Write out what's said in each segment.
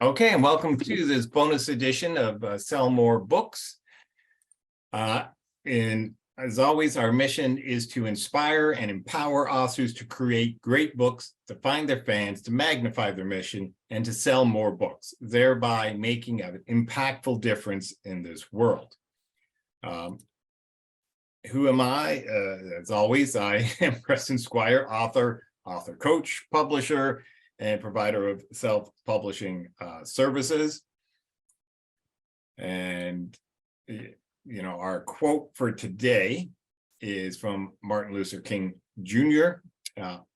Okay, and welcome to this bonus edition of Sell More Books. And as always, our mission is to inspire and empower authors to create great books, to find their fans, to magnify their mission, and to sell more books, thereby making an impactful difference in this world. Who am I? As always, I am Preston Squire, author coach, publisher, and provider of self-publishing services. And, our quote for today is from Martin Luther King Jr.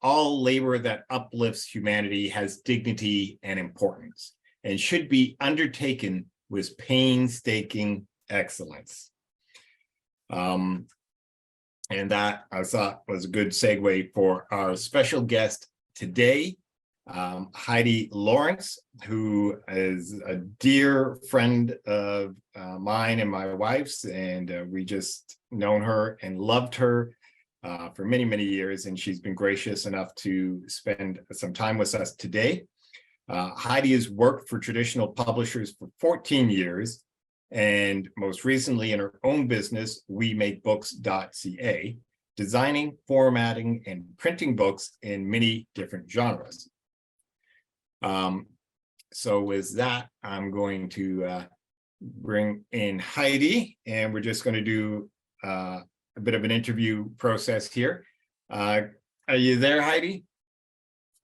All labor that uplifts humanity has dignity and importance and should be undertaken with painstaking excellence. And that I thought was a good segue for our special guest today, Heidy Lawrance, who is a dear friend of mine and my wife's, and we just known her and loved her for many, many years, and she's been gracious enough to spend some time with us today. Heidy has worked for traditional publishers for 14 years, and most recently in her own business, wemakebooks.ca, designing, formatting, and printing books in many different genres. So with that, I'm going to bring in Heidy, and we're just going to do a bit of an interview process here. Are you there, Heidy?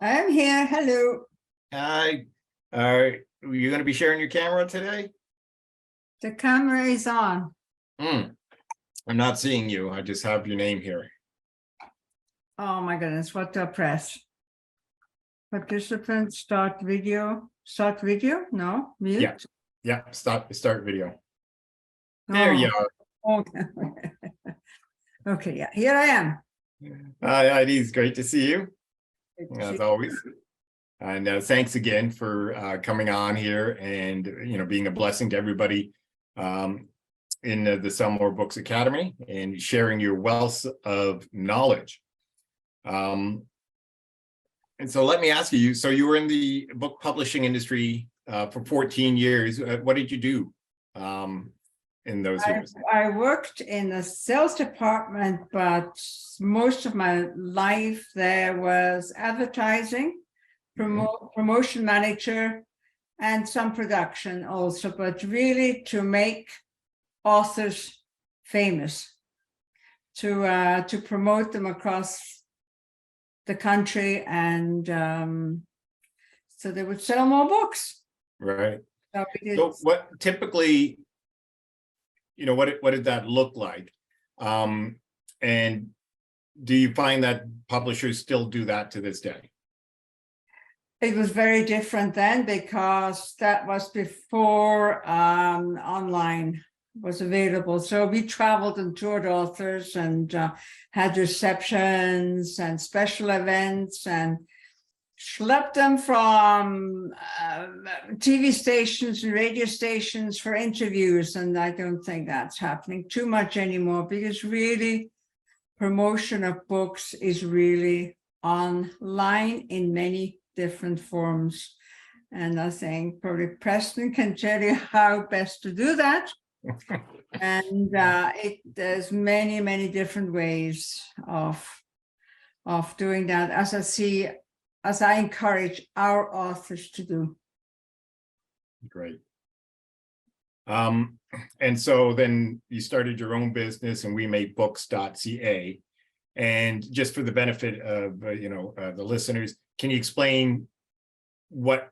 I'm here. Hello. Hi. Are you going to be sharing your camera today? The camera is on. I'm not seeing you. I just have your name here. Oh my goodness, what do I press? Participant, start video. Start video? No, mute. Yeah. Start video. There you are. Okay. Okay, yeah, here I am. Hi, Heidy. It's great to see you, as always. And thanks again for coming on here and being a blessing to everybody in the Sell More Books Academy and sharing your wealth of knowledge. And so let me ask you, so you were in the book publishing industry for 14 years. What did you do in those years? I worked in the sales department, but most of my life there was advertising, promotion manager, and some production also, but really to make authors famous, to promote them across the country, and so they would sell more books. Right. So what typically, what did that look like? And do you find that publishers still do that to this day? It was very different then, because that was before online was available. So we traveled and toured authors and had receptions and special events and schlepped them from TV stations and radio stations for interviews. And I don't think that's happening too much anymore, because really promotion of books is really online in many different forms. And I think probably Preston can tell you how best to do that. And there's many different ways of doing that, as I encourage our authors to do. Great. And so then you started your own business, and wemakebooks.ca. And just for the benefit of the listeners, can you explain what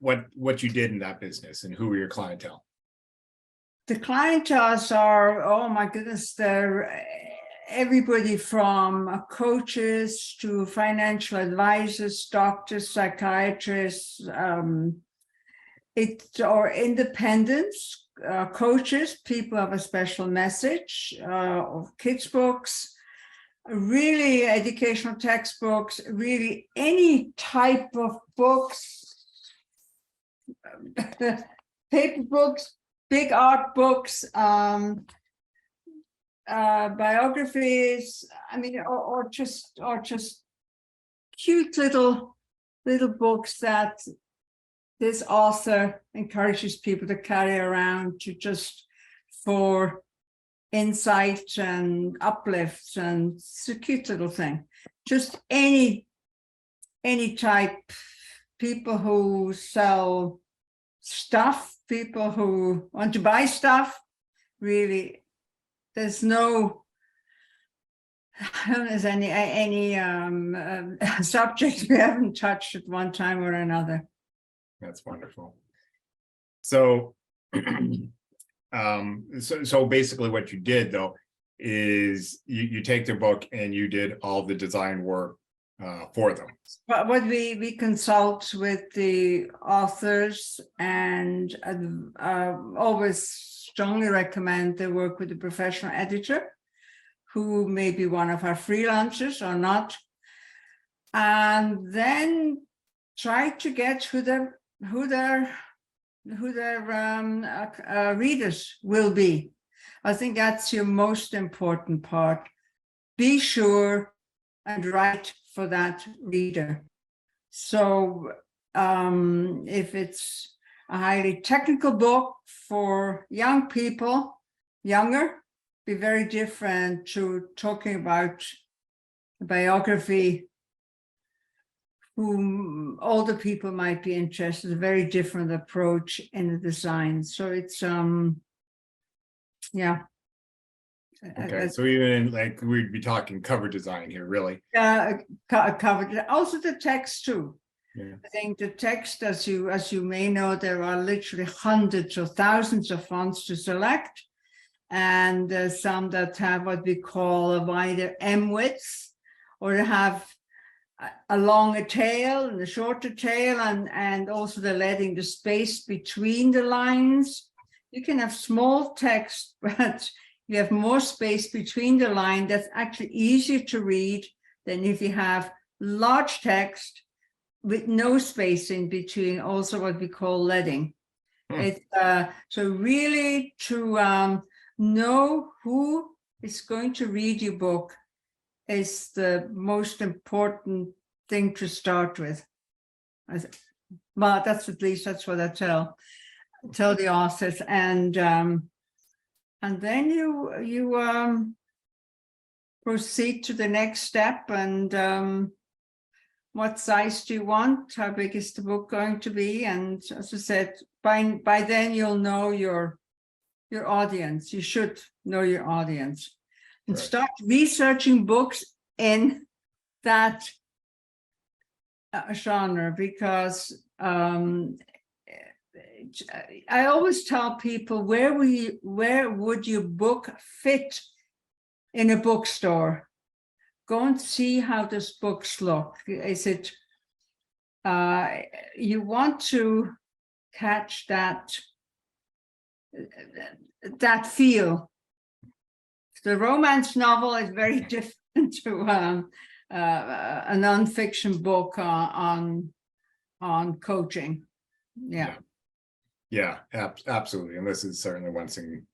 you did in that business and who were your clientele? The clienteles are, oh my goodness, they're everybody from coaches to financial advisors, doctors, psychiatrists, or independents, coaches, people have a special message, of kids' books, really educational textbooks, really any type of books, paper books, big art books, biographies. I mean, or just cute little books that this author encourages people to carry around to just for insight and uplifts, and it's a cute little thing. Just any type, people who sell stuff, people who want to buy stuff, really, there's no, I don't think there's any subject we haven't touched at one time or another. That's wonderful. So, so basically what you did though is you take their book and you did all the design work for them. But what we consult with the authors, and always strongly recommend they work with a professional editor who may be one of our freelancers or not, and then try to get who their readers will be. I think that's your most important part. Be sure and write for that reader. So if it's a highly technical book for young people, younger, be very different to talking about a biography whom older people might be interested, a very different approach in the design. So it's yeah. Okay, so even like we'd be talking cover design here, really. Covered also the text too. Yeah. I think the text, as you may know, there are literally hundreds or thousands of fonts to select, and some that have what we call a wider M width, or have a longer tail and a shorter tail, and also they're letting the space between the lines. You can have small text, but you have more space between the line. That's actually easier to read than if you have large text with no space in between, also what we call leading. It's so really to know who is going to read your book is the most important thing to start with. Well, that's at least that's what I tell the authors, and then you proceed to the next step, and what size do you want? How big is the book going to be? And as I said, by then you'll know your audience. You should know your audience, and Right. start researching books in that genre, because I always tell people, where would your book fit in a bookstore? Go and see how those books look. Is it you want to catch that feel? The romance novel is very different to a nonfiction book on coaching. Yeah, absolutely. And this is certainly one thing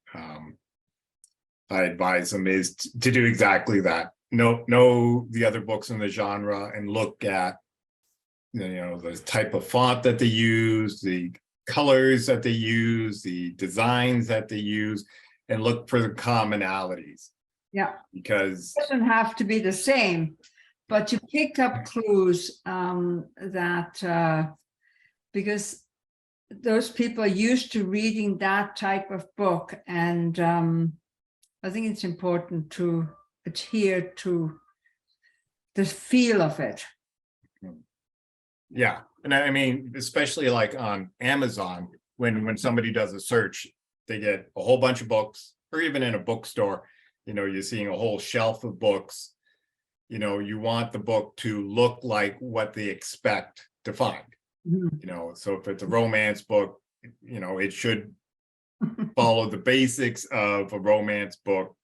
I advise them is to do exactly that. Know the other books in the genre and look at the type of font that they use, the colors that they use, the designs that they use, and look for the commonalities. Yeah, because it doesn't have to be the same, but you pick up clues that because those people are used to reading that type of book, and I think it's important to adhere to the feel of it. Yeah, and I mean, especially like on Amazon, when somebody does a search, they get a whole bunch of books, or even in a bookstore, you're seeing a whole shelf of books. You want the book to look like what they expect to find. So if it's a romance book, it should follow the basics of a romance book,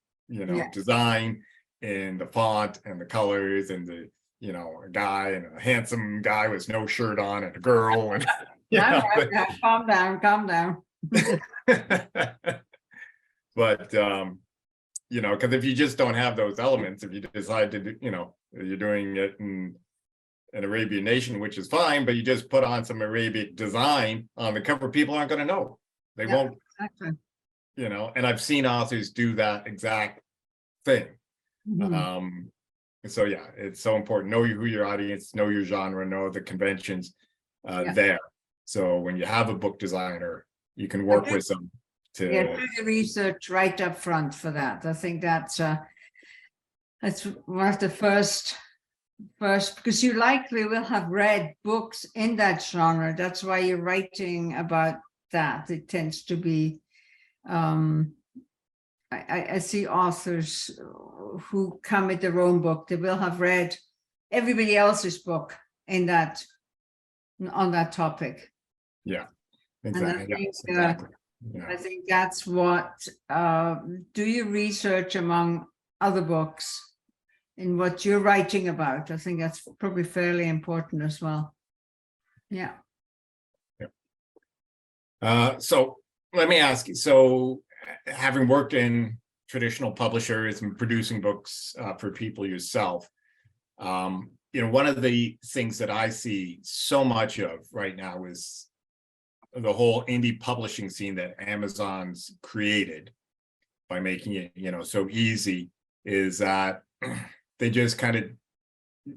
design and the font and the colors and the, a guy and a handsome guy with no shirt on and a girl and Calm down. But because if you just don't have those elements, if you decide to do, you're doing it in an Arabian nation, which is fine, but you just put on some Arabic design on the cover, people aren't going to know. They won't, exactly. and I've seen authors do that exact thing. Mhm. So yeah, it's so important. Know who your audience, know your genre, know the conventions Yeah. there. So when you have a book designer, you can work with them to do the research right up front for that. I think that's one of the first, because you likely will have read books in that genre. That's why you're writing about that. It tends to be, I see authors who come with their own book. They will have read everybody else's book on that topic. yeah, And exactly. I think, Exactly. I think that's what, do you research among other books in what you're writing about? I think that's probably fairly important as well. Yeah. So let me ask you, so having worked in traditional publishers and producing books for people yourself, one of the things that I see so much of right now is the whole indie publishing scene that Amazon's created by making it, so easy, is that they just kind of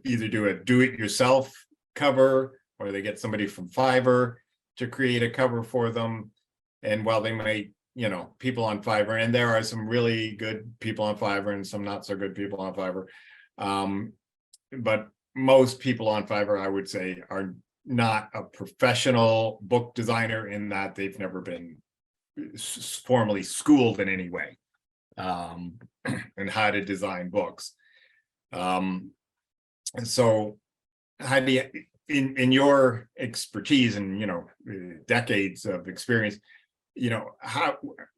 either do a do-it-yourself cover, or they get somebody from Fiverr to create a cover for them. And while they might, people on Fiverr, and there are some really good people on Fiverr and some not so good people on Fiverr, but most people on Fiverr, I would say, are not a professional book designer in that they've never been formally schooled in any way and how to design books. And so Heidi, in your expertise and decades of experience,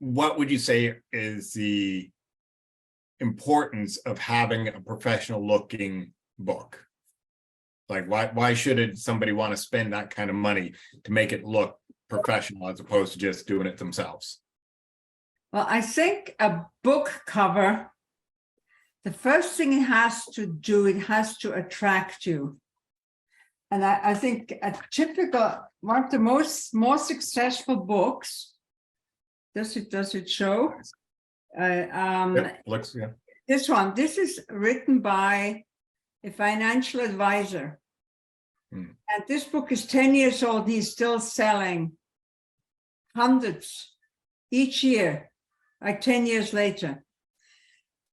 what would you say is the importance of having a professional looking book? Like why should somebody want to spend that kind of money to make it look professional as opposed to just doing it themselves? Well, I think a book cover, the first thing it has to do, it has to attract you. And I think one of the more successful books, does it show? Looks, yeah. This is written by a financial advisor. And this book is 10 years old. He's still selling hundreds each year, like 10 years later,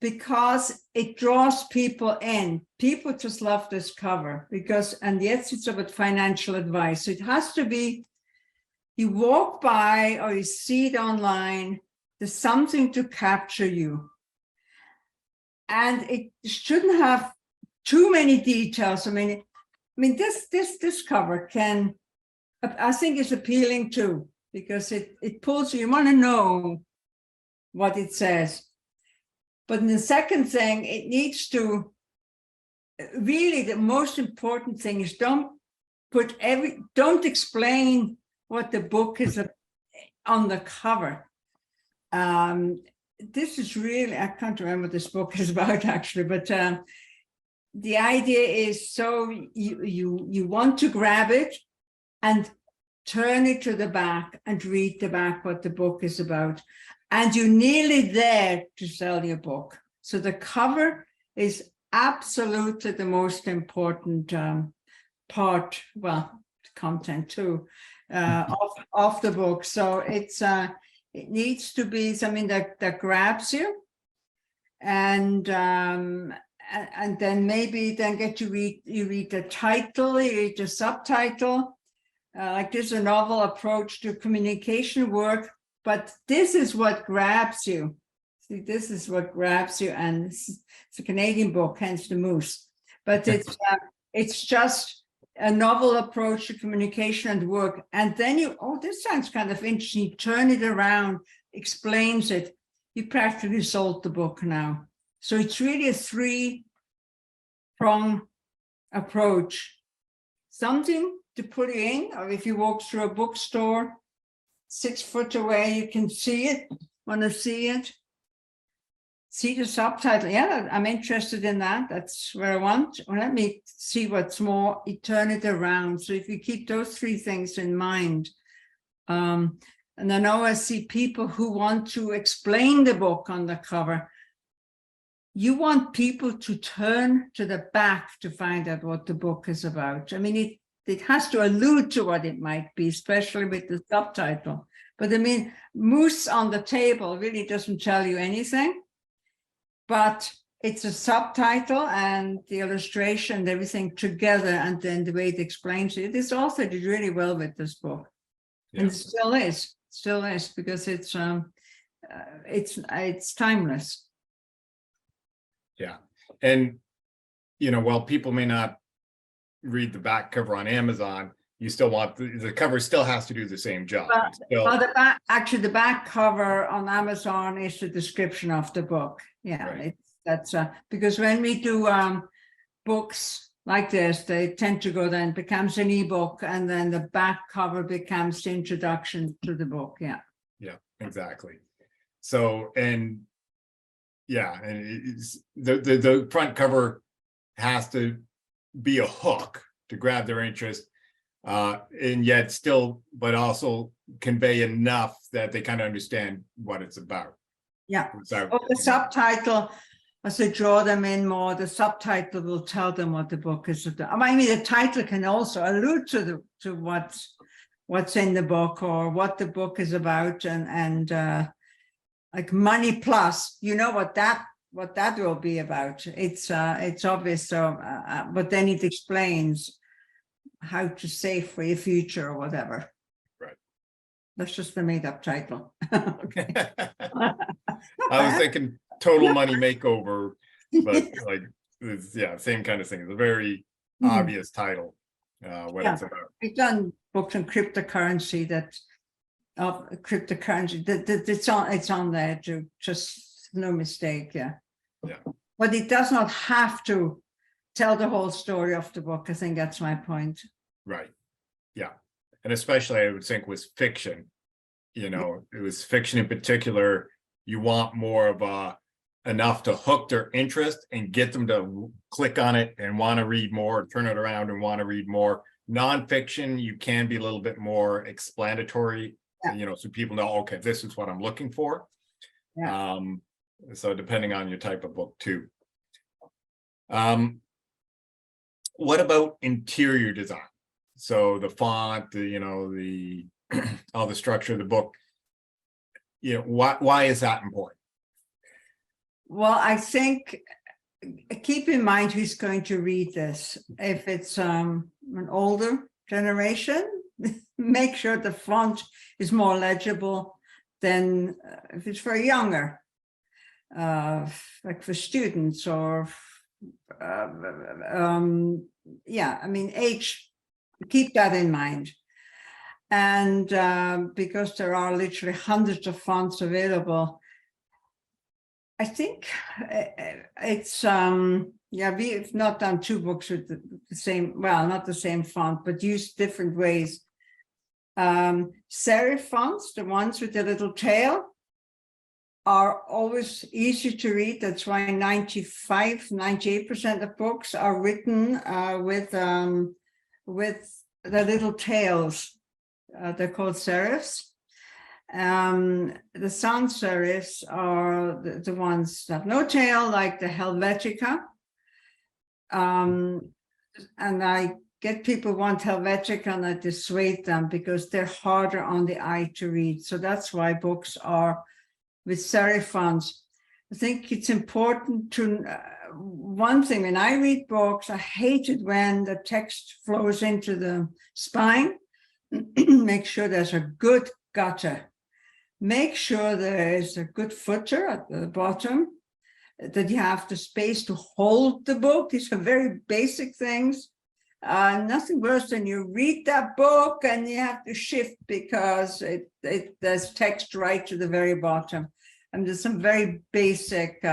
because it draws people in. People just love this cover and yes, it's about financial advice. So it has to be, you walk by or you see it online, there's something to capture you. And it shouldn't have too many details. I mean, this cover I think is appealing too, because it pulls you want to know what it says. But the second thing, it needs to really, the most important thing is don't explain what the book is on the cover. This is really, I can't remember what this book is about actually, but the idea is, so you want to grab it and turn it to the back and read the back what the book is about, and you're nearly there to sell your book. So the cover is absolutely the most important part, well, content too, of the book. So it needs to be something that grabs you, and then maybe get you read the title, you read the subtitle. Like this is a novel approach to communication work, but this is what grabs you. See, this is what grabs you, and it's a Canadian book, hence the moose. But it's just a novel approach to communication and work. And then this sounds kind of interesting. You turn it around, explains it. You practically sold the book now. So it's really a three-prong approach. Something to put you in, or if you walk through a bookstore 6 foot away, you can see it, want to see it. see the subtitle. Yeah, I'm interested in that. That's where I want. Well, let me see what's more eternity around. So if you keep those three things in mind, and I know I see people who want to explain the book on the cover. You want people to turn to the back to find out what the book is about. I mean, it has to allude to what it might be, especially with the subtitle. But I mean, moose on the table really doesn't tell you anything, but it's a subtitle and the illustration, everything together, and then the way it explains it. This author did really well with this book, and it still is because it's timeless. Yeah. And, while people may not read the back cover on Amazon, you still want the cover still has to do the same job. Well, the back cover on Amazon is the description of the book. Yeah, right. That's because when we do books like this, they tend to go then becomes an ebook, and then the back cover becomes the introduction to the book. Yeah. Yeah, exactly. So, and yeah, and the front cover has to be a hook to grab their interest, and yet still, but also convey enough that they kind of understand what it's about. Yeah. The subtitle, as they draw them in more, the subtitle will tell them what the book is about. I mean, the title can also allude to what's in the book or what the book is about, and like Money Plus, what that will be about. It's obvious. So, but then it explains how to save for your future or whatever. Right. That's just the made-up title. I was thinking Total Money Makeover, but same kind of thing. It's a very obvious title. What it's about. We've done books on cryptocurrency that it's on there to just no mistake. Yeah. But it does not have to tell the whole story of the book. I think that's my point. Right. Yeah. And especially I would think with fiction, it was fiction in particular, you want more of enough to hook their interest and get them to click on it and want to read more, turn it around and want to read more. Nonfiction, you can be a little bit more explanatory, so people know, okay, this is what I'm looking for. Yeah. So depending on your type of book too. What about interior design? So the font, the all the structure of the book, why is that important? Well, I think keep in mind who's going to read this. If it's an older generation, make sure the font is more legible than if it's for younger, like for students or age. Keep that in mind. And because there are literally hundreds of fonts available, I think it's we've not done two books with the same, well, not the same font, but used different ways. Serif fonts, the ones with the little tail, are always easy to read. That's why 98% of books are written with the little tails. They're called serifs. The sans serifs are the ones that have no tail, like the Helvetica. And I get people want Helvetica and I dissuade them because they're harder on the eye to read. So that's why books are with serif fonts. I think it's important to, one thing, when I read books, I hate it when the text flows into the spine. Make sure there's a good gutter. Make sure there is a good footer at the bottom, that you have the space to hold the book. These are very basic things. Nothing worse than you read that book and you have to shift because there's text right to the very bottom. And there's some very basic,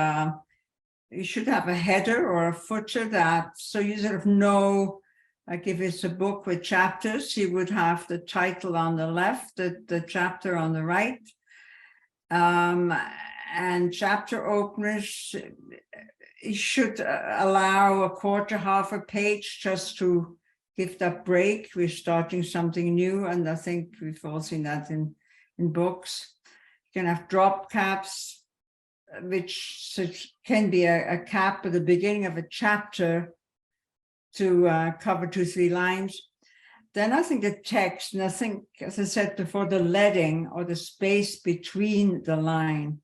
you should have a header or a footer so you sort of know, like if it's a book with chapters, you would have the title on the left, the chapter on the right. and chapter openers, you should allow a quarter, half a page just to give that break. We're starting something new, and I think we've all seen that in books. You can have drop caps, which can be a cap at the beginning of a chapter to cover 2-3 lines. Then I think the text, and I think, as I said before, the leading or the space between the line,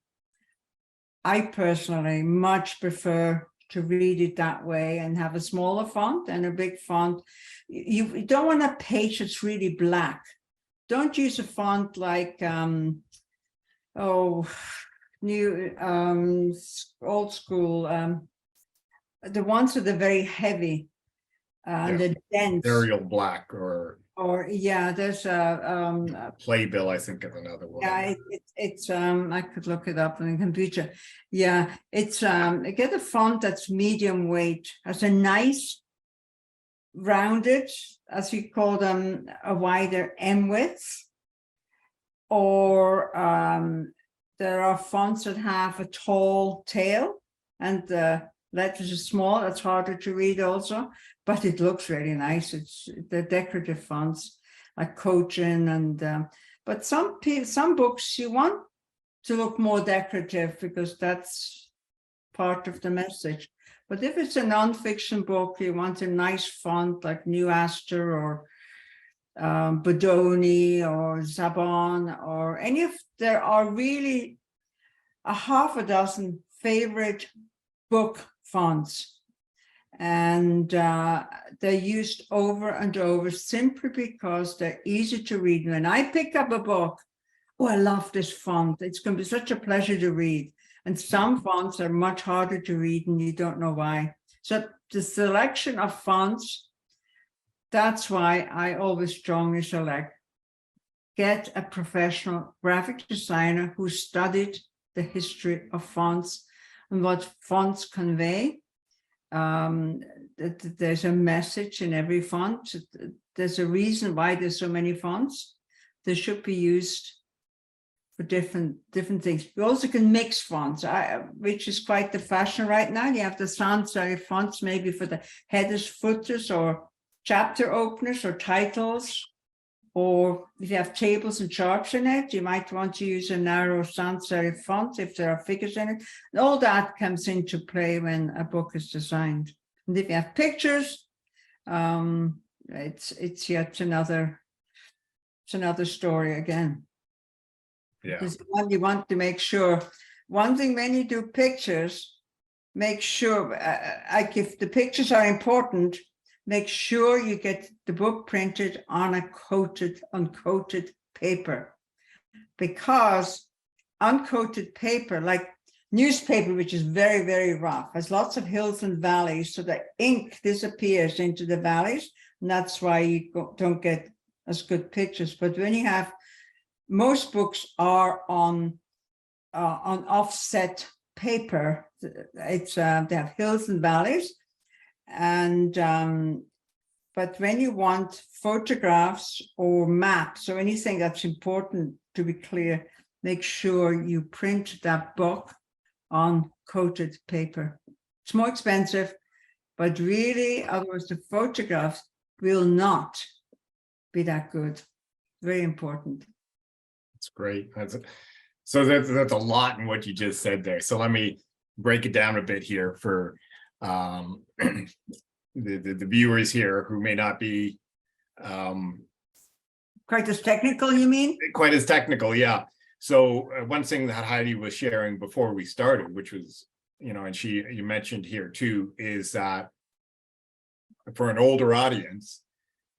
I personally much prefer to read it that way and have a smaller font and a big font. You don't want a page that's really black. Don't use a font like, new, old school, the ones that are very heavy, the dense. Arial black or yeah, there's a Playbill, I think is another one. yeah, it's I could look it up on the computer. Yeah, it's get a font that's medium weight, has a nice rounded, as you call them, a wider M width, or there are fonts that have a tall tail and the letters are small. That's harder to read also, but it looks really nice. It's the decorative fonts like Cochin and but some books you want to look more decorative because that's part of the message. But if it's a nonfiction book, you want a nice font like New Astor or Bodoni or Zabon or any of, there are really a half a dozen favorite book fonts, and they're used over and over simply because they're easy to read. When I pick up a book, oh, I love this font. It's going to be such a pleasure to read. And some fonts are much harder to read and you don't know why. So the selection of fonts, that's why I always strongly select, get a professional graphic designer who studied the history of fonts and what fonts convey. There's a message in every font. There's a reason why there's so many fonts. They should be used for different things. You also can mix fonts, which is quite the fashion right now. You have the sans serif fonts maybe for the headers, footers, or chapter openers or titles. Or if you have tables and charts in it, you might want to use a narrow sans serif font if there are figures in it. And all that comes into play when a book is designed. And if you have pictures, it's yet another story again. Yeah. Because you want to make sure, one thing when you do pictures, make sure, like if the pictures are important, make sure you get the book printed on a uncoated paper, because uncoated paper, like newspaper, which is very, very rough, has lots of hills and valleys, so the ink disappears into the valleys, and that's why you don't get as good pictures. But when you have, most books are on offset paper, it's they have hills and valleys. And but when you want photographs or maps or anything that's important to be clear, make sure you print that book on coated paper. It's more expensive, but really, otherwise the photographs will not be that good. Very important. That's great. So that's a lot in what you just said there. So let me break it down a bit here for the viewers here who may not be Quite as technical, you mean? quite as technical. Yeah. So one thing that Heidi was sharing before we started, which was, and you mentioned here too, is that for an older audience,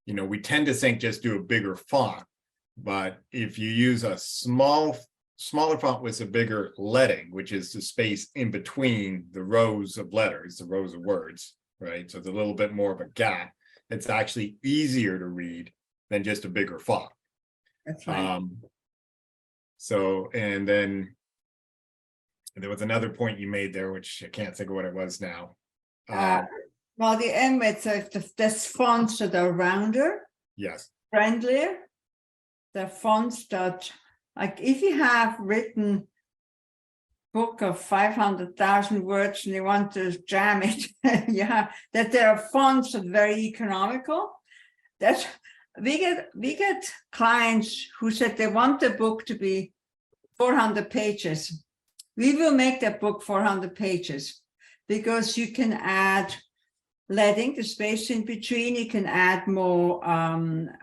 we tend to think just do a bigger font, but if you use a smaller font with a bigger leading, which is the space in between the rows of letters, the rows of words, right? So it's a little bit more of a gap. It's actually easier to read than just a bigger font. That's right. So, and then there was another point you made there, which I can't think of what it was now. Well, the M width, if there's fonts that are rounder, Yes. friendlier, the fonts that, like if you have written book of 500,000 words and you want to jam it, yeah, that there are fonts that are very economical. That's we get clients who said they want the book to be 400 pages. We will make that book 400 pages because you can add leading, the space in between. You can add more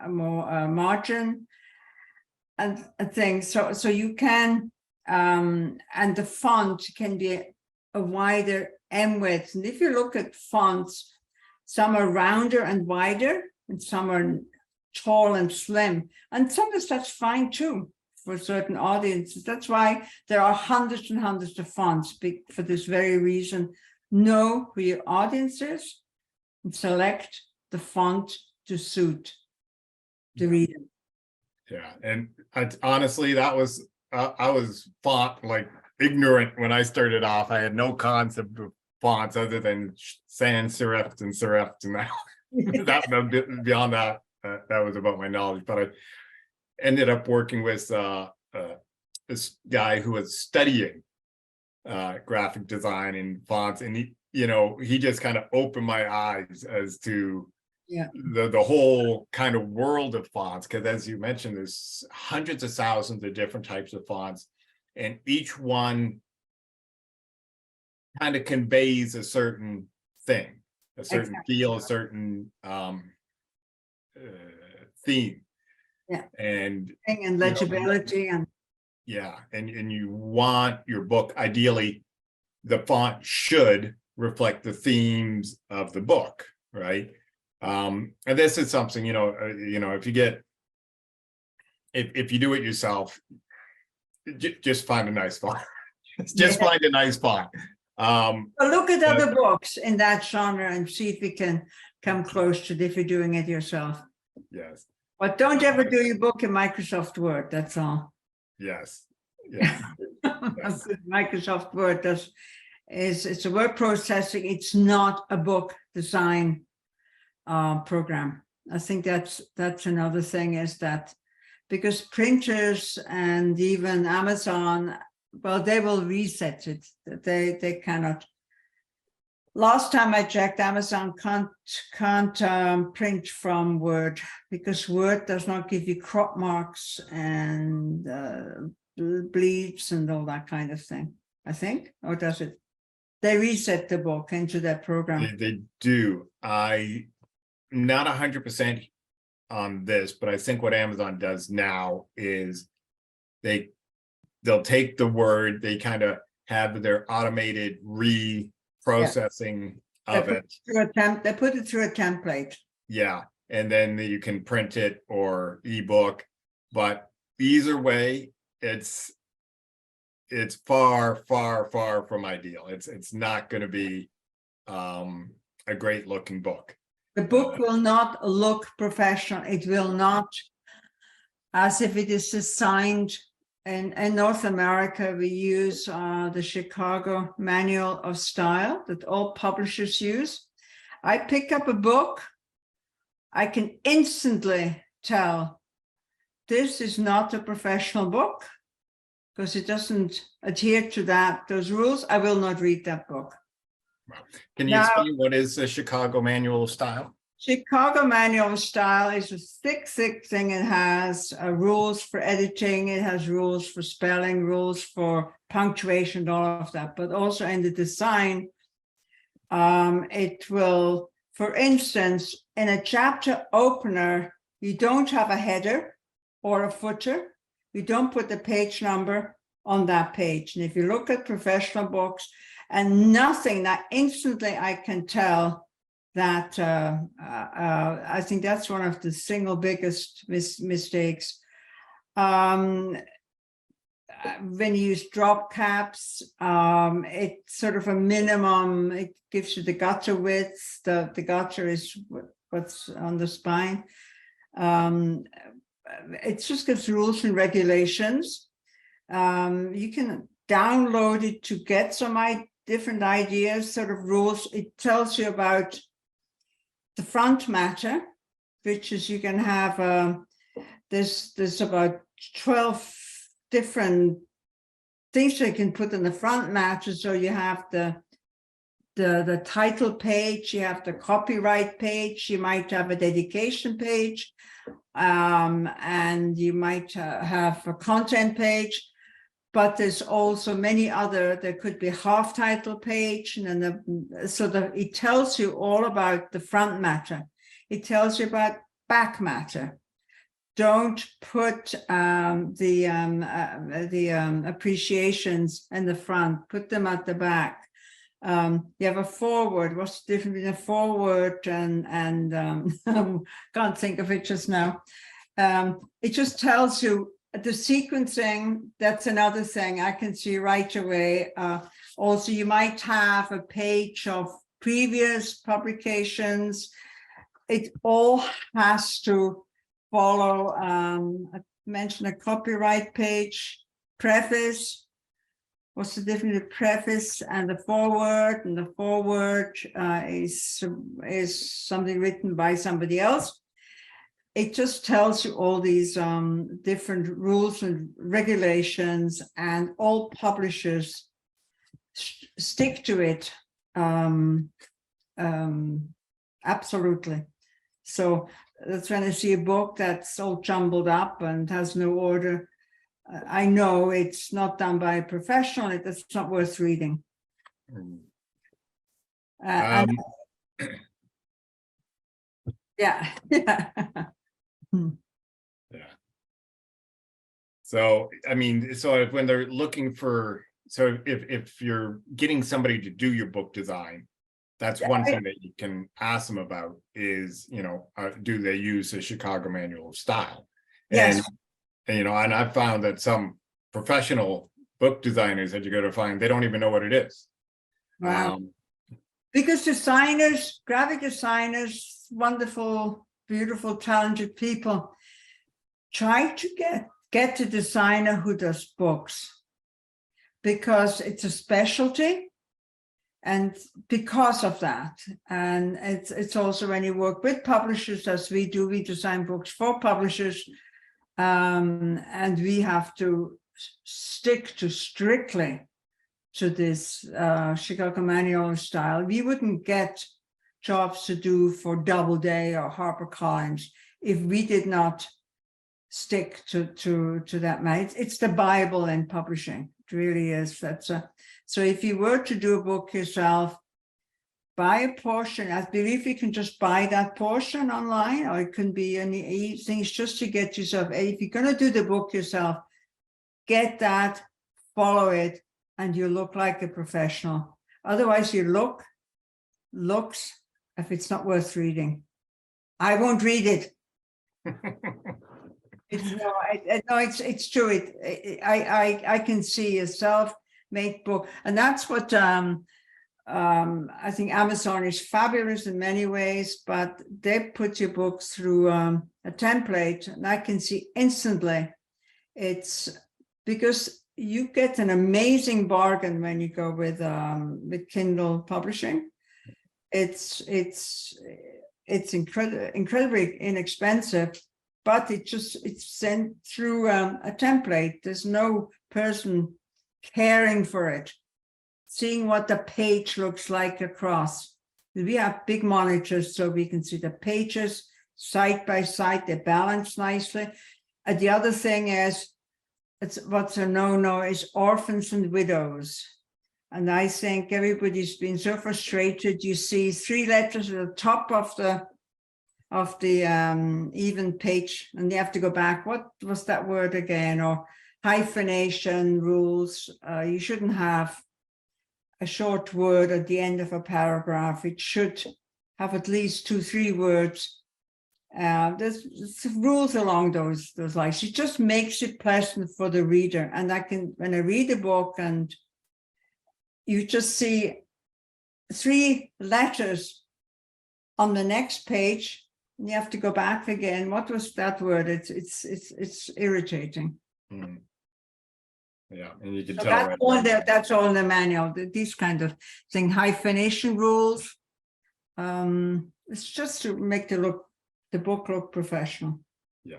margin and things. So you can, and the font can be a wider M width. And if you look at fonts, some are rounder and wider, and some are tall and slim. And sometimes that's fine too for certain audiences. That's why there are hundreds and hundreds of fonts for this very reason. Know who your audience is and select the font to suit the reader. Yeah, and honestly, that was I was font like ignorant when I started off. I had no concept of fonts other than sans serifs and serifs, and that beyond that, that was about my knowledge. But I ended up working with this guy who was studying graphic design and fonts, and he just kind of opened my eyes as to the whole kind of world of fonts, because as you mentioned, there's hundreds of thousands of different types of fonts, and each one kind of conveys a certain thing, a certain feel, a certain theme, and legibility, and you want your book, ideally the font should reflect the themes of the book, right? And this is something, if you do it yourself, just find a nice font. Find a nice font. Look at other books in that genre and see if we can come close to it if you're doing it yourself. Yes. But don't ever do your book in Microsoft Word, that's all. Yes. Yes. Microsoft Word it's a word processing, it's not a book design program. I think that's another thing, is that because printers and even Amazon, well, they will reset it. They cannot. Last time I checked, Amazon can't print from Word, because Word does not give you crop marks and bleeds and all that kind of thing, I think, or does it? They reset the book into that program. They do. I'm not 100% on this, but I think what Amazon does now is they'll take the Word, they kind of have their automated reprocessing of it. They put it through a template. Yeah, and then you can print it or ebook, but either way, it's far, far, far from ideal. It's not going to be a great looking book. The book will not look professional. It will not, as if it is designed. In North America, we use the Chicago Manual of Style that all publishers use. I pick up a book, I can instantly tell this is not a professional book because it doesn't adhere to those rules. I will not read that book. Can you explain what is the Chicago Manual of Style? Chicago Manual of Style is a thick thing. It has rules for editing. It has rules for spelling, rules for punctuation, all of that. But also in the design, it will, for instance, in a chapter opener, you don't have a header or a footer. You don't put the page number on that page. And if you look at professional books, and nothing, that instantly I can tell that I think that's one of the single biggest mistakes. When you use drop caps, it's sort of a minimum. It gives you the gutter width. The gutter is what's on the spine. It just gives rules and regulations. You can download it to get some different ideas, sort of rules. It tells you about the front matter, which is you can have there's about 12 different things you can put in the front matter. So you have the title page, you have the copyright page, you might have a dedication page, and you might have a content page. But there's also many other, there could be half title page, and then it tells you all about the front matter. It tells you about back matter. Don't put the appreciations in the front, put them at the back. You have a forward. What's the difference between a forward and can't think of it just now. It just tells you the sequencing. That's another thing I can see right away. Also, you might have a page of previous publications. It all has to follow. I mentioned a copyright page, preface. What's the difference between the preface and the forward? And the forward is something written by somebody else. It just tells you all these different rules and regulations, and all publishers stick to it. Absolutely. So that's when I see a book that's all jumbled up and has no order. I know it's not done by a professional. It's not worth reading. Yeah. Yeah. Yeah. So, I mean, so when they're looking for, so if you're getting somebody to do your book design, that's one thing that you can ask them about is, do they use the Chicago Manual of Style? Yes. And I've found that some professional book designers that you're going to find, they don't even know what it is. Wow. Because designers, graphic designers, wonderful, beautiful, talented people, try to get a designer who does books, because it's a specialty, and because of that. And it's also when you work with publishers, as we do, we design books for publishers, and we have to stick to strictly to this Chicago Manual of Style. We wouldn't get jobs to do for Doubleday or HarperCollins if we did not stick to that. It's the Bible in publishing. It really is. So if you were to do a book yourself, buy a portion. I believe you can just buy that portion online, or it can be any things just to get yourself. If you're going to do the book yourself, get that, follow it, and you look like a professional. Otherwise, your looks, if it's not worth reading, I won't read it. It's true. I can see a self-made book, and that's what I think Amazon is fabulous in many ways, but they put your books through a template, and I can see instantly. It's because you get an amazing bargain when you go with Kindle publishing. It's incredibly inexpensive, but it's sent through a template. There's no person caring for it, seeing what the page looks like across. We have big monitors so we can see the pages side by side. They balance nicely. And the other thing is, what's a no-no is orphans and widows. And I think everybody's been so frustrated. You see 3 letters at the top of the even page, and you have to go back. What was that word again? Or hyphenation rules. You shouldn't have a short word at the end of a paragraph. It should have at least 2-3 words. There's rules along those lines. It just makes it pleasant for the reader. And when I read a book and you just see 3 letters on the next page, and you have to go back again. What was that word? It's irritating. Mm. Yeah, and you can So tell. That's all in the manual. These kind of thing, hyphenation rules. It's just to make the book look professional. Yeah.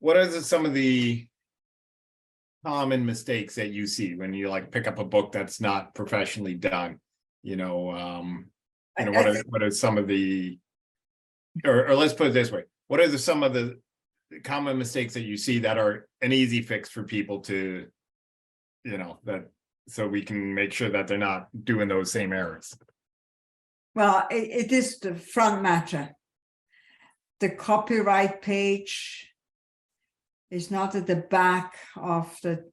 what are some of the common mistakes that you see when you like pick up a book that's not professionally done? What are some of the, or let's put it this way, what are some of the common mistakes that you see that are an easy fix for people to, that, so we can make sure that they're not doing those same errors? Well, it is the front matter. The copyright page is not at the back of the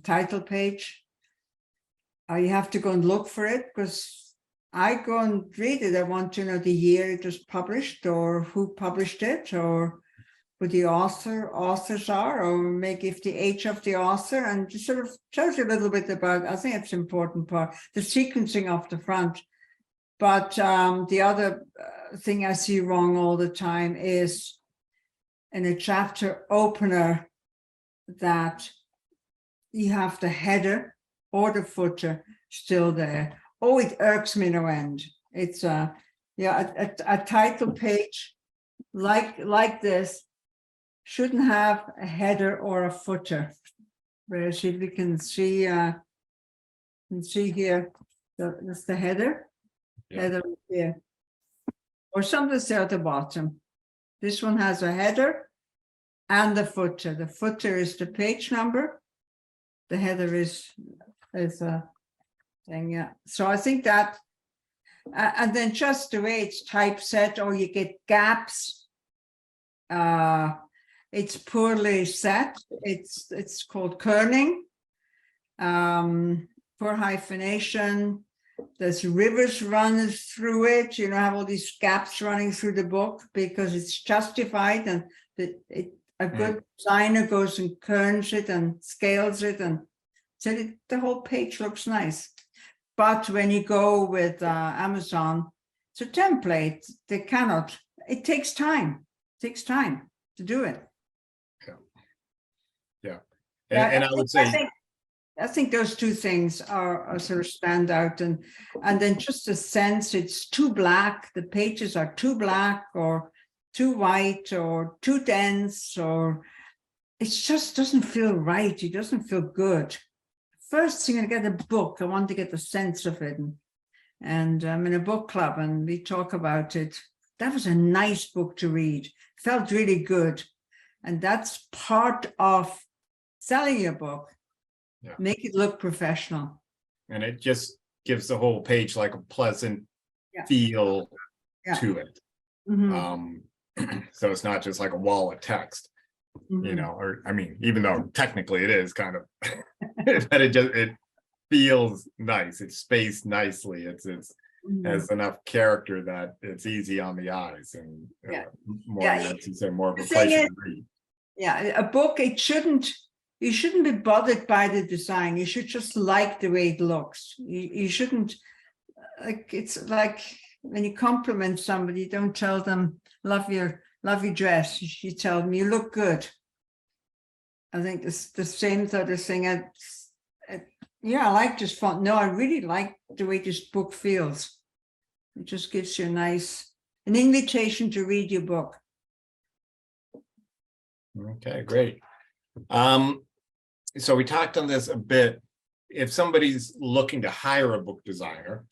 title page. You have to go and look for it, because I go and read it. I want to know the year it was published, or who published it, or who the authors are, or maybe if the age of the author, and just sort of tells you a little bit about, I think it's an important part, the sequencing of the front. But the other thing I see wrong all the time is in a chapter opener that you have the header or the footer still there. Oh, it irks me no end. It's a title page like this shouldn't have a header or a footer. Whereas if you can see here, that's the header. Yeah. Header here, or something's there at the bottom. This one has a header and the footer. The footer is the page number. The header is a thing. Yeah. So I think that, and then just the way it's typeset, or you get gaps. It's poorly set. It's called kerning. Poor hyphenation. There's rivers running through it, have all these gaps running through the book because it's justified, and a good designer goes and kerns it and scales it, and so the whole page looks nice. But when you go with Amazon, it's a template. They cannot. It takes time. It takes time to do it. Yeah. And I would say, I think those two things are sort of stand out, and then just a sense it's too black, the pages are too black or too white or too dense, or it just doesn't feel right. It doesn't feel good. First thing I get a book, I want to get the sense of it, and I'm in a book club and we talk about it. That was a nice book to read, felt really good, and that's part of selling your book. Yeah. Make it look professional. And it just gives the whole page like a pleasant feel to it. Mm-hmm. So it's not just like a wall of text, or I mean, even though technically it is kind of, but it feels nice. It's spaced nicely. It's has enough character that it's easy on the eyes, and more, as you say, more of a pleasure to read. Yeah, a book, you shouldn't be bothered by the design. You should just like the way it looks. You shouldn't, it's like when you compliment somebody, don't tell them, love your dress. You tell them, you look good. I think it's the same sort of thing. I like this font. No, I really like the way this book feels. It just gives you an invitation to read your book. Okay, great. So we talked on this a bit. If somebody's looking to hire a book designer,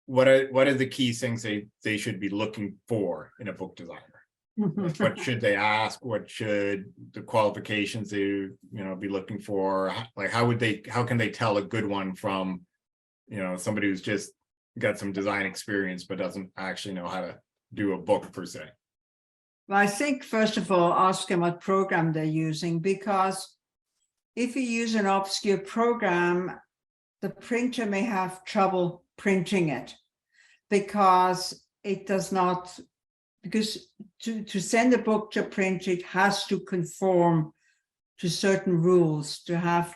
what are the key things they should be looking for in a book designer? What should they ask? What should the qualifications they be looking for? Like how can they tell a good one from somebody who's just got some design experience but doesn't actually know how to do a book per se? Well, I think first of all, ask them what program they're using, because if you use an obscure program, the printer may have trouble printing it, because it does not, because to send a book to print, it has to conform to certain rules, to have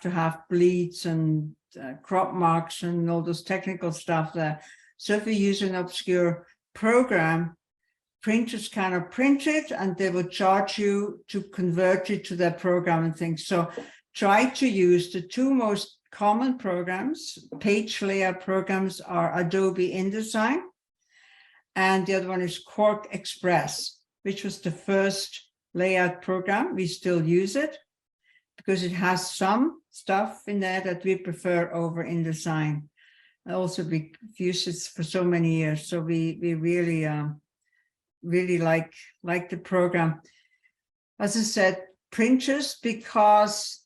bleeds and crop marks and all those technical stuff there. So if you use an obscure program, printers cannot print it, and they will charge you to convert it to their program and things. So try to use the two most common programs, page layout programs, are Adobe InDesign, and the other one is Quark Express, which was the first layout program. We still use it because it has some stuff in there that we prefer over InDesign. Also, we've used it for so many years, so we really really like the program. As I said, printers, because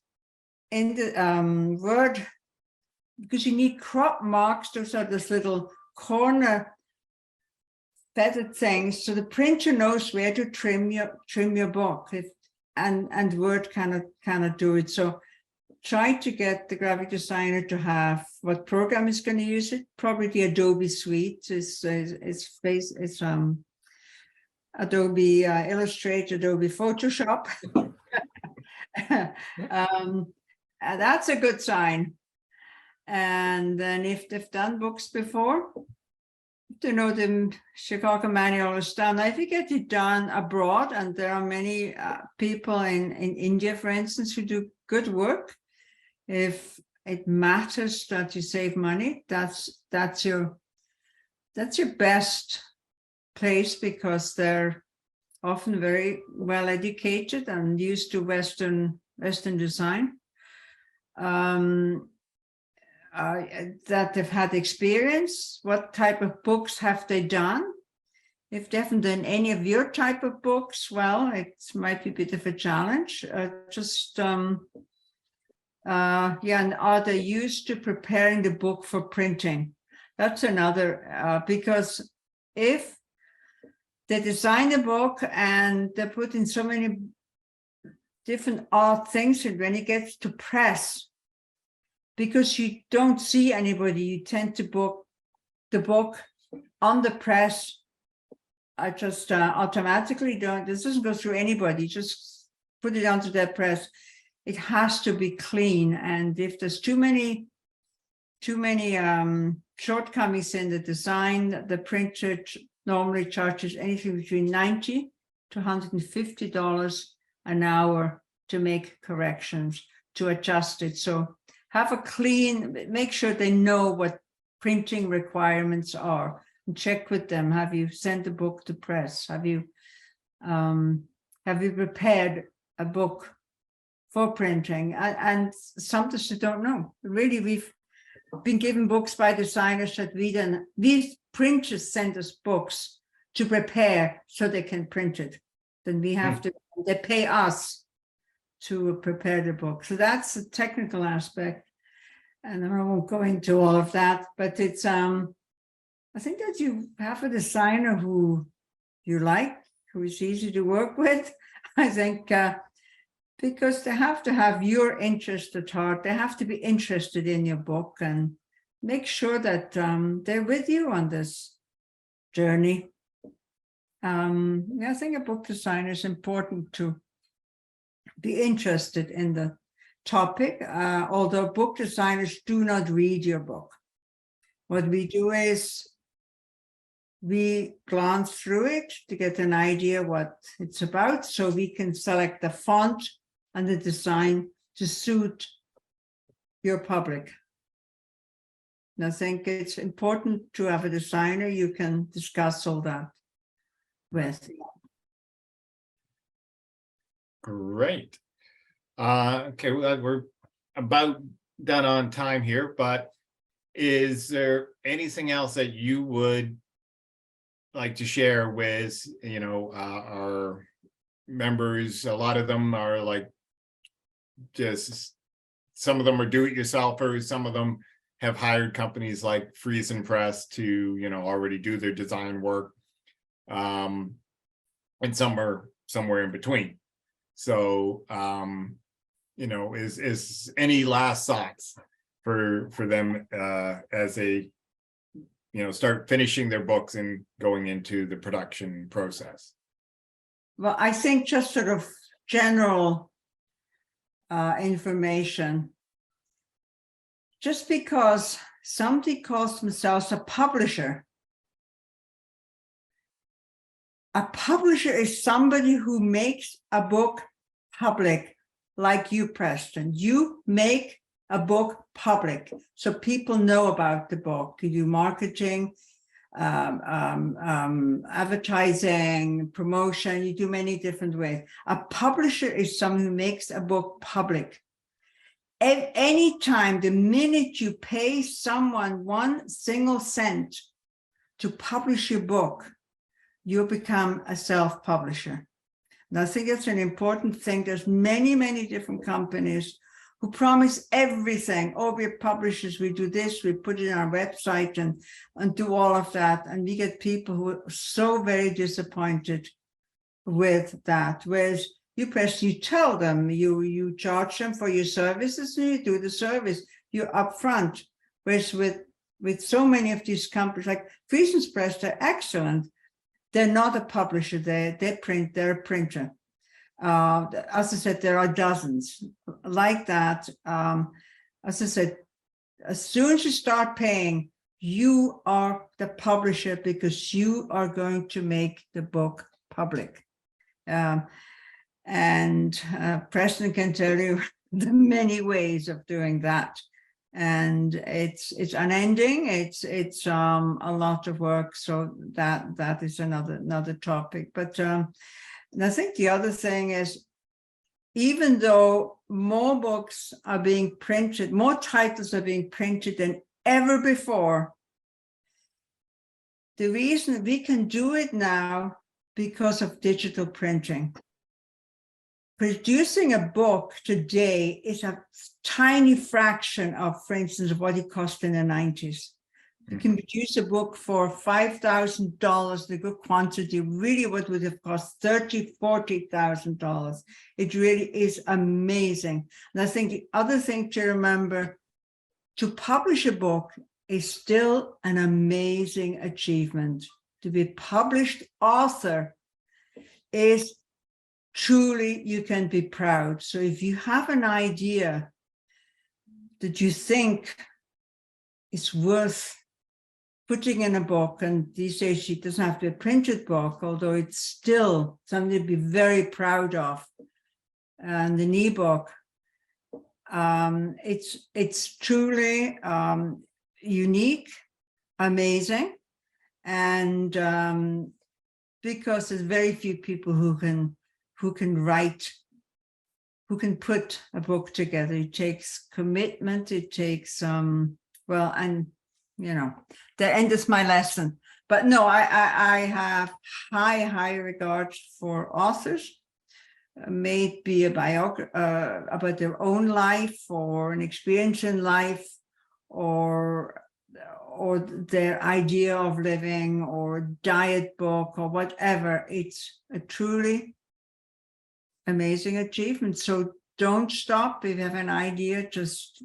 in the Word, because you need crop marks, those are those little corner feathered things, so the printer knows where to trim your book. And Word cannot do it. So try to get the graphic designer to have what program is going to use it. Probably the Adobe Suite is Adobe Illustrator, Adobe Photoshop. That's a good sign. And then if they've done books before, to know the Chicago Manual is done. If you get it done abroad, and there are many people in India, for instance, who do good work. If it matters that you save money, that's your best place, because they're often very well educated and used to Western design. That they've had experience. What type of books have they done? If they haven't done any of your type of books, well, it might be a bit of a challenge. And are they used to preparing the book for printing? That's another, because if they design the book and they put in so many different odd things, and when it gets to press, because you don't see anybody, you tend to book the book on the press. I just automatically don't, this doesn't go through anybody, just put it onto that press. It has to be clean. And if there's too many shortcomings in the design, the printer normally charges anything between $90 to $150 an hour to make corrections, to adjust it. So have a clean, make sure they know what printing requirements are, and check with them. Have you sent a book to press? Have you prepared a book for printing? And sometimes they don't know. Really, we've been given books by designers that these printers send us books to prepare so they can print it. Then we have to, they pay us to prepare the book. So that's the technical aspect. And I won't go into all of that, but it's, I think that you have a designer who you like, who is easy to work with. I think because they have to have your interest at heart. They have to be interested in your book, and make sure that they're with you on this journey. I think a book designer is important to be interested in the topic, although book designers do not read your book. What we do is we glance through it to get an idea what it's about, so we can select the font and the design to suit your public. And I think it's important to have a designer you can discuss all that with. Great. Okay, well, we're about done on time here, but is there anything else that you would like to share with, our members? A lot of them are like, just some of them are do-it-yourselfers, some of them have hired companies like Freeze and Press to, already do their design work. And some are somewhere in between. So, is any last thoughts for them as they, start finishing their books and going into the production process? Well, I think just sort of general information. Just because somebody calls themselves a publisher is somebody who makes a book public, like you, Preston. You make a book public so people know about the book. You do marketing, advertising, promotion. You do many different ways. A publisher is someone who makes a book public. At any time, the minute you pay someone 1 single cent to publish your book, you become a self-publisher. And I think that's an important thing. There's many, many different companies who promise everything. Oh, we're publishers, we do this, we put it on our website and do all of that. And we get people who are so very disappointed with that. Whereas you tell them, you charge them for your services and you do the service, you're upfront. Whereas with so many of these companies, like Friesens Press, they're excellent. They're not a publisher, they're a printer. As I said, there are dozens like that. As I said, as soon as you start paying, you are the publisher because you are going to make the book public. And Preston can tell you the many ways of doing that. And it's unending. It's a lot of work. So that is another topic. But and I think the other thing is, even though more books are being printed, more titles are being printed than ever before, the reason we can do it now because of digital printing. Producing a book today is a tiny fraction of, for instance, what it cost in the 90s. You can produce a book for $5,000, the good quantity, really what would have cost $30,000, $40,000. It really is amazing. And I think the other thing to remember, to publish a book is still an amazing achievement. To be a published author is truly, you can be proud. So if you have an idea that you think is worth putting in a book, and these days it doesn't have to be a printed book, although it's still something to be very proud of, and an ebook, it's truly unique, amazing, and because there's very few people who can write, who can put a book together. It takes commitment, it takes well, and you know, the end is my lesson. But no, I have high regard for authors. May it be a biography about their own life or an experience in life, or their idea of living, or diet book, or whatever. It's a truly amazing achievement. So don't stop. If you have an idea, just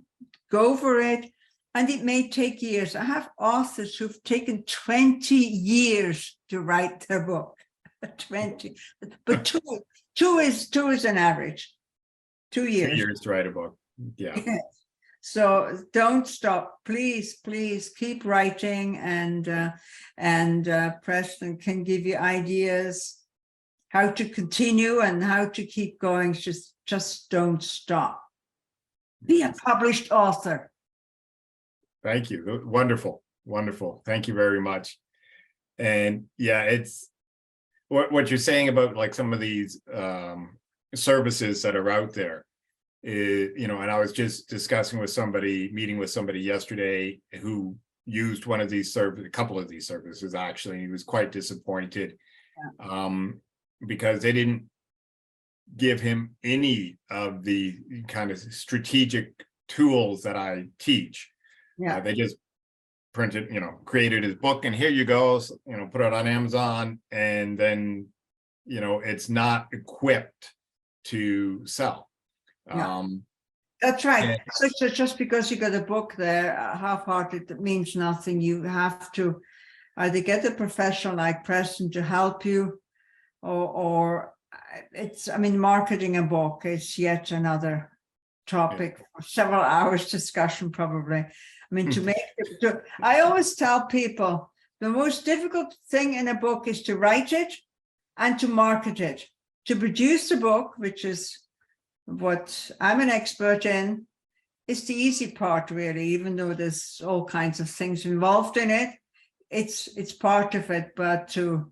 go for it. And it may take years. I have authors who've taken 20 years to write their book. 20, but two is an average. 2 years. 2 years to write a book. Yeah. So don't stop. Please keep writing, and Preston can give you ideas how to continue and how to keep going. Just don't stop. Be a published author. Thank you. Wonderful. Thank you very much. And yeah, it's what you're saying about like some of these services that are out there. You know, and I was just discussing with somebody, meeting with somebody yesterday who used one of these a couple of these services actually, and he was quite disappointed because they didn't give him any of the kind of strategic tools that I teach. Yeah, they just printed, you know, created his book, and here you go, you know, put it on Amazon, and then, you know, it's not equipped to sell. Yeah. That's right. So just because you got a book there, half-hearted, that means nothing. You have to either get a professional like Preston to help you, or it's, I mean, marketing a book is yet another topic for several hours discussion probably. I mean, to make it, I always tell people the most difficult thing in a book is to write it and to market it. To produce a book, which is what I'm an expert in, is the easy part, really, even though there's all kinds of things involved in it. it's part of it, but to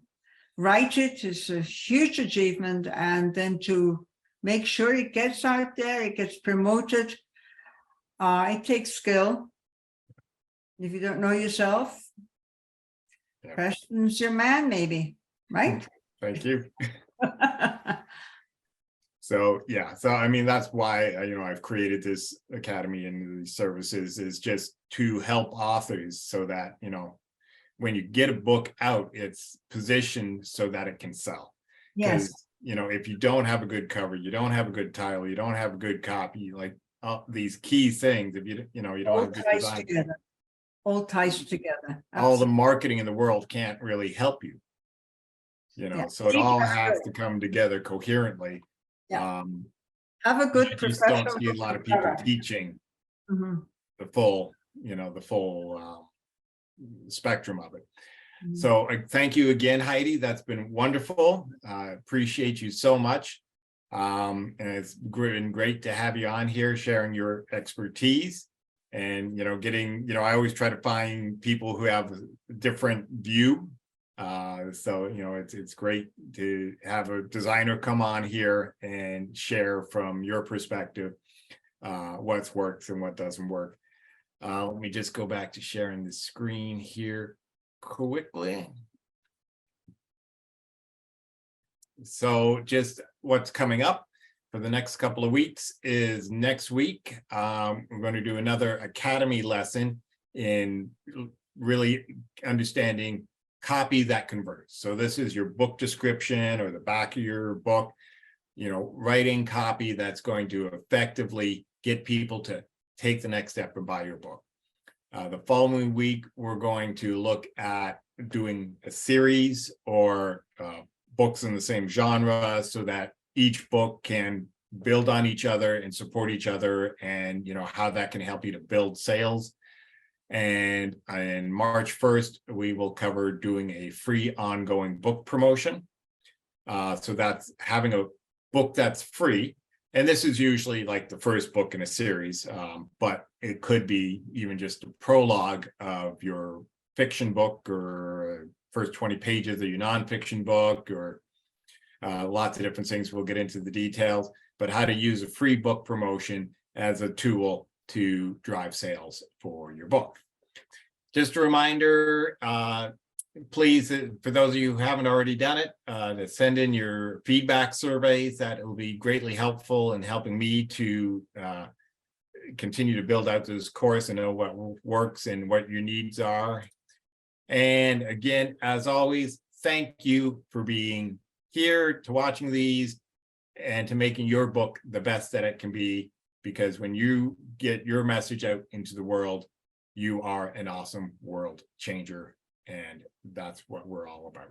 write it is a huge achievement, and then to make sure it gets out there, it gets promoted. It takes skill. If you don't know yourself, Yeah. Preston's your man, maybe, right? Thank you. So, yeah, so I mean, that's why, I've created this academy and these services, is just to help authors so that, when you get a book out, it's positioned so that it can sell. Yes, Because, if you don't have a good cover, you don't have a good title, you don't have a good copy, like these key things, if you don't all have a good ties design, together. All ties together. all the marketing in the world can't really help you. Yeah. So it all has to come together coherently. Yeah. Have a good You just don't professional see a lot of people cover. teaching Mhm. the full, spectrum of it. Mhm. So thank you again, Heidi. That's been wonderful. Appreciate you so much. And it's been great to have you on here sharing your expertise and, getting, I always try to find people who have a different view. So, it's great to have a designer come on here and share from your perspective what works and what doesn't work. Let me just go back to sharing the screen here quickly. So just what's coming up for the next couple of weeks is next week, we're going to do another academy lesson in really understanding copy that converts. So this is your book description or the back of your book, writing copy that's going to effectively get people to take the next step and buy your book. The following week, we're going to look at doing a series or books in the same genre so that each book can build on each other and support each other, and how that can help you to build sales. And on March 1st, we will cover doing a free ongoing book promotion. So that's having a book that's free. And this is usually like the first book in a series, but it could be even just a prologue of your fiction book, or first 20 pages of your nonfiction book, or lots of different things. We'll get into the details, but how to use a free book promotion as a tool to drive sales for your book. Just a reminder, please, for those of you who haven't already done it, to send in your feedback surveys. That will be greatly helpful in helping me to continue to build out this course and know what works and what your needs are. And again, as always, thank you for being here, to watching these, and to making your book the best that it can be, because when you get your message out into the world, you are an awesome world changer. And that's what we're all about.